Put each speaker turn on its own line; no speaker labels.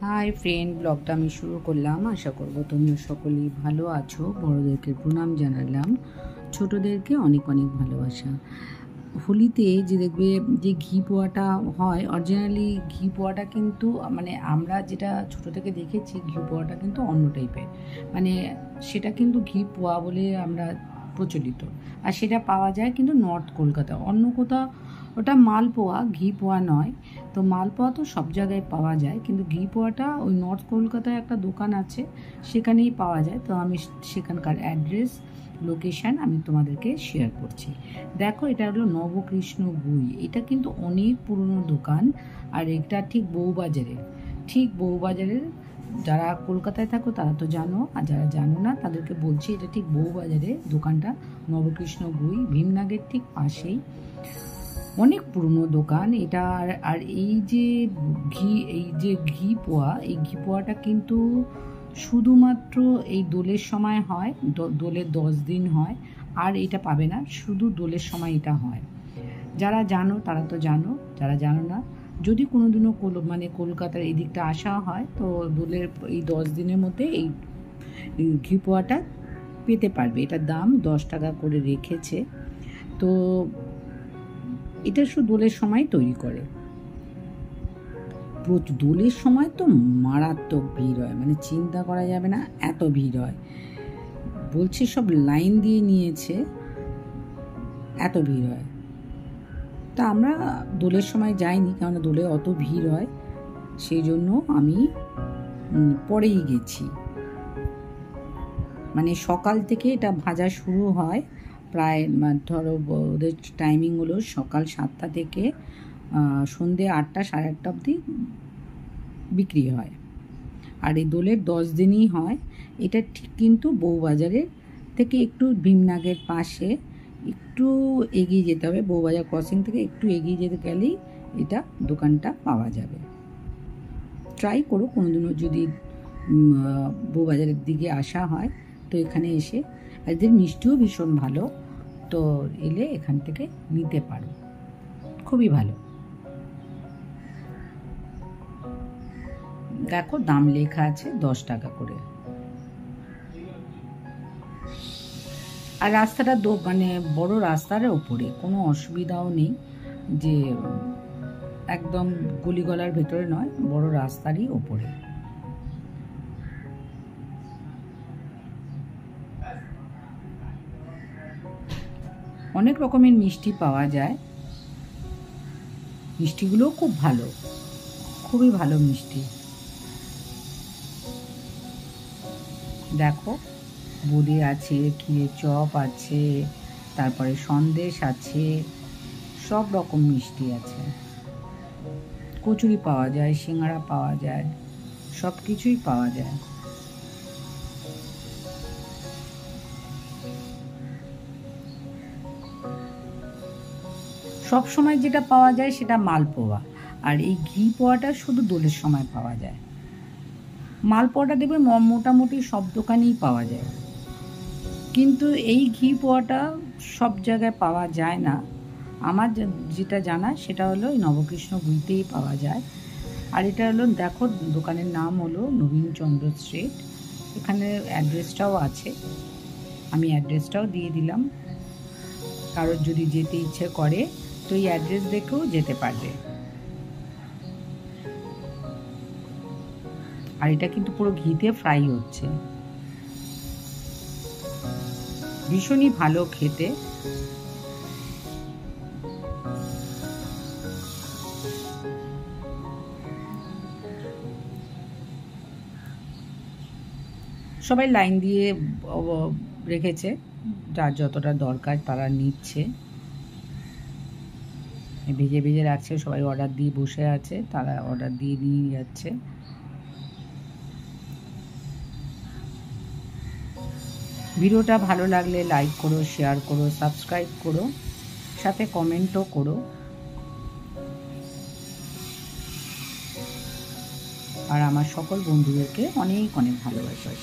Hi friend, ব্লগটা আমি শুরু করলাম। আশা করব তোমরা সকলেই ভালো আছো। বড়োদেরকে প্রণাম জানালাম, ছোটোদেরকে অনেক অনেক ভালোবাসা। হোলিতে যে দেখবে যে ঘি পোয়াটা হয়, অরিজিনালি ঘি পোয়াটা কিন্তু মানে আমরা যেটা ছোটো থেকে দেখেছি, ঘি পোয়াটা কিন্তু অন্য টাইপের, মানে সেটা কিন্তু ঘি পোয়া বলে আমরা প্রচলিত। আর সেটা পাওয়া যায় কিন্তু নর্থ কলকাতা, অন্য কোথাও ওটা মালপোয়া, ঘি পোয়া নয়। তো মালপোয়া তো সব জায়গায় পাওয়া যায়, কিন্তু ঘি পোয়াটা ওই নর্থ কলকাতায় একটা দোকান আছে, সেখানেই পাওয়া যায়। তো আমি সেখানকার অ্যাড্রেস, লোকেশান আমি তোমাদেরকে শেয়ার করছি। দেখো, এটা হলো নবকৃষ্ণ গুই। এটা কিন্তু অনেক পুরনো দোকান, আর এটা ঠিক বউবাজারের। যারা কলকাতায় থাকো তারা তো জানো, আর যারা জানো না তাদেরকে বলছি, এটা ঠিক বউবাজারে দোকানটা, নবকৃষ্ণ গুই, ভীমনাগের ঠিক পাশেই। অনেক পুরনো দোকান এটা। আর এই যে ঘি পোয়া, এই ঘি পোয়াটা কিন্তু শুধুমাত্র এই দোলের সময় হয়, দোলের 10 দিন হয়। আর এটা পাবে না, শুধু দোলের সময় এটা হয়। যারা জানো তারা তো জানো, যারা জানো না, যদি কোনোদিনও মানে কলকাতার এই দিকটা আসা হয়, তো দোলের এই 10 দিনের মধ্যে এই ঘি পোয়াটা পেতে পারবে। এটার দাম 10 টাকা করে রেখেছে। তো এটা শুধু দোলের সময় তৈরি করে। দোলের সময় তো মারাত্মক ভিড় হয়, মানে চিন্তা করা যাবে না, এত ভিড় হয়। বলছি সব লাইন দিয়ে নিয়েছে, এত ভিড় হয়। তা আমরা দোলের সময় যাইনি, কারণ দোলে অত ভিড় হয়, সেই জন্য আমি পরেই গেছি। মানে সকাল থেকে এটা ভাজা শুরু হয়, প্রায় ধরো ওদের টাইমিং হলো সকাল 7টা থেকে সন্ধ্যে 8টা, সাড়ে 8টা অবধি বিক্রি হয়। আর এই দোলের 10 দিনই হয়। এটা ঠিক কিন্তু বউবাজারের থেকে একটু ভীমনাগের পাশে একটু এগিয়ে যেতে হবে। বউবাজার ক্রসিং থেকে একটু এগিয়ে যেতে গেলেই এটা দোকানটা পাওয়া যাবে। ট্রাই করো কোনোদিনও যদি বউবাজারের দিকে আসা হয়, তো এখানে এসে, এদের মিষ্টিও ভীষণ ভালো, তো এলে এখান থেকে নিতে পারো, খুবই ভালো। দেখো, দাম লেখা আছে 10 টাকা করে। আর রাস্তাটা মানে বড় রাস্তার ওপরে, কোনো অসুবিধাও নেই, যে একদম গলিগলার ভেতরে নয়, বড় রাস্তারই ওপরে। অনেক রকমের মিষ্টি পাওয়া যায়, মিষ্টিগুলোও খুব ভালো, খুবই ভালো মিষ্টি। দেখো, বোঁদে আছে, ক্ষীরের চপ আছে, তারপরে সন্দেশ আছে, সব রকম মিষ্টি আছে। কচুরি পাওয়া যায়, সিঙ্গারা পাওয়া যায়, সব কিছুই পাওয়া যায়। সব সময় যেটা পাওয়া যায় সেটা মালপোয়া, আর এই ঘি পোয়াটা শুধু দোলের সময় পাওয়া যায়। মালপোয়াটা দেবে মোটামুটি সব দোকানেই পাওয়া যায়, কিন্তু এই ঘি পোয়াটা সব জায়গায় পাওয়া যায় না। আমার যেটা জানা সেটা হলো এই নবকৃষ্ণ গুইতেই পাওয়া যায়। আর এটা হলো, দেখো, দোকানের নাম হলো নবীনচন্দ্র স্ট্রিট। এখানে অ্যাড্রেসটাও আছে, আমি অ্যাড্রেসটাও দিয়ে দিলাম। কারোর যদি যেতে ইচ্ছে করে তো এই অ্যাড্রেস দেখেও যেতে পারবে। আর এটা কিন্তু পুরো ঘিতে ফ্রাই হচ্ছে, ভীষণই ভালো খেতে। সবাই লাইন দিয়ে রেখেছে, যার যতটা দরকার তারা নিচ্ছে, ভেজে ভেজে রাখছে। সবাই অর্ডার দিয়ে বসে আছে, তারা অর্ডার দিয়ে নিয়ে যাচ্ছে। ভিডিওটা ভালো লাগলে লাইক করো, শেয়ার করো, সাবস্ক্রাইব করো, সাথে কমেন্টও করো। আর আমার সকল বন্ধুদেরকে অনেক অনেক ভালোবাসা।